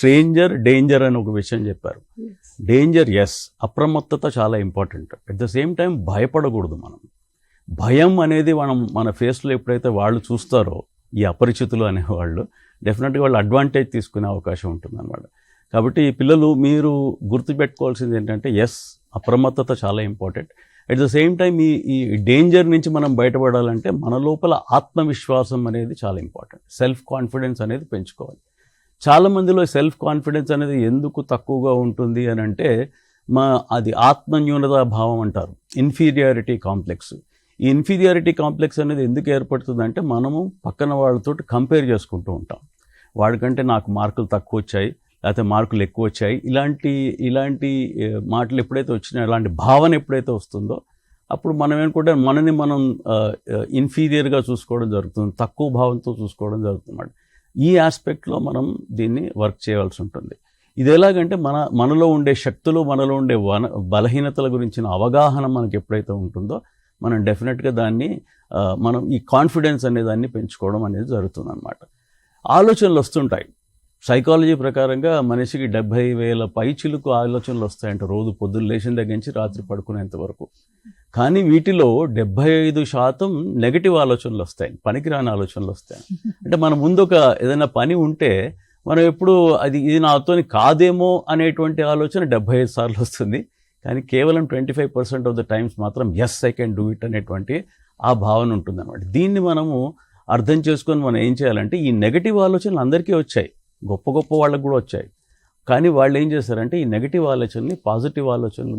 Stranger danger అని ఒక విషయం చెప్పారు. డేంజర్ ఎస్, అప్రమత్తత చాలా important. At the same time భయపడకూడదు. మనం భయం అనేది మన ఫేస్లో ఎప్పుడైతే వాళ్ళు చూస్తారో, ఈ అపరిచితులు అనేవాళ్ళు డెఫినెట్గా వాళ్ళు అడ్వాంటేజ్ తీసుకునే అవకాశం ఉంటుంది అన్నమాట. కాబట్టి పిల్లలు మీరు గుర్తుపెట్టుకోవాల్సింది ఏంటంటే ఎస్, అప్రమత్తత చాలా important. At the same time ఈ డేంజర్ నుంచి మనం బయటపడాలంటే మన లోపల ఆత్మవిశ్వాసం అనేది చాలా ఇంపార్టెంట్. సెల్ఫ్ కాన్ఫిడెన్స్ అనేది పెంచుకోవాలి. చాలామందిలో సెల్ఫ్ కాన్ఫిడెన్స్ అనేది ఎందుకు తక్కువగా ఉంటుంది అని అంటే అది ఆత్మన్యూనతా భావం అంటారు, ఇన్ఫీరియారిటీ కాంప్లెక్స్. ఈ ఇన్ఫీరియారిటీ కాంప్లెక్స్ అనేది ఎందుకు ఏర్పడుతుందంటే మనము పక్కన వాళ్ళతో కంపేర్ చేసుకుంటూ ఉంటాం. వాడికంటే నాకు మార్కులు తక్కువ వచ్చాయి, లేకపోతే మార్కులు ఎక్కువ వచ్చాయి, ఇలాంటి మాటలు ఎప్పుడైతే వచ్చినాయో, ఇలాంటి భావన ఎప్పుడైతే వస్తుందో అప్పుడు మనం ఏంటంటే మనని మనం ఇన్ఫీరియర్గా చూసుకోవడం జరుగుతుంది, తక్కువ భావంతో చూసుకోవడం జరుగుతుంది. ఈ ఆస్పెక్ట్లో మనం దీన్ని వర్క్ చేయవలసి ఉంటుంది. ఇది ఎలాగంటే మనలో ఉండే శక్తులు, మనలో ఉండే బలహీనతల గురించిన అవగాహన మనకి ఎప్పుడైతే ఉంటుందో మనం డెఫినెట్గా దాన్ని మనం ఈ కాన్ఫిడెన్స్ అనే దాన్ని పెంచుకోవడం అనేది జరుగుతుంది అన్నమాట. ఆలోచనలు వస్తుంటాయి. సైకాలజీ ప్రకారంగా మనిషికి 70,000 పైచిలుకు ఆలోచనలు వస్తాయంట రోజు, పొద్దున్న లేచిన దగ్గర నుంచి రాత్రి పడుకునేంత వరకు. కానీ వీటిలో 75% నెగటివ్ ఆలోచనలు వస్తాయి, పనికిరాని ఆలోచనలు వస్తాయి. అంటే మన ముందు ఏదైనా పని ఉంటే మనం ఎప్పుడు ఇది నాతో కాదేమో అనేటువంటి ఆలోచన 75 సార్లు వస్తుంది. కానీ కేవలం 25% ఆఫ్ ద టైమ్స్ మాత్రం yes I can do it అనేటువంటి ఆ భావన ఉంటుంది అన్నమాట. దీన్ని మనము అర్థం చేసుకొని మనం ఏం చేయాలంటే, ఈ నెగటివ్ ఆలోచనలు అందరికీ వచ్చాయి, గొప్ప గొప్ప వాళ్ళకు కూడా వచ్చాయి. కానీ వాళ్ళు ఏం చేస్తారంటే ఈ నెగటివ్ ఆలోచనని పాజిటివ్ ఆలోచనలు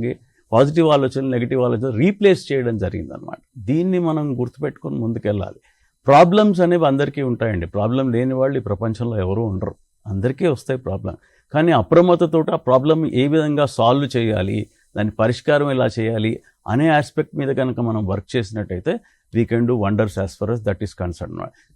నెగటివ్ ఆలోచనలు రీప్లేస్ చేయడం జరిగిందనమాట. దీన్ని మనం గుర్తుపెట్టుకొని ముందుకెళ్ళాలి. ప్రాబ్లమ్స్ అనేవి అందరికీ ఉంటాయండి. ప్రాబ్లం లేని వాళ్ళు ఈ ప్రపంచంలో ఎవరూ ఉండరు, అందరికీ వస్తాయి ప్రాబ్లం. కానీ అప్రమత్తతో ఆ ప్రాబ్లం ఏ విధంగా సాల్వ్ చేయాలి, దాని పరిష్కారం ఎలా చేయాలి అనే ఆస్పెక్ట్ మీద కనుక మనం వర్క్ చేసినట్టయితే we can do wonders as far as that is concern.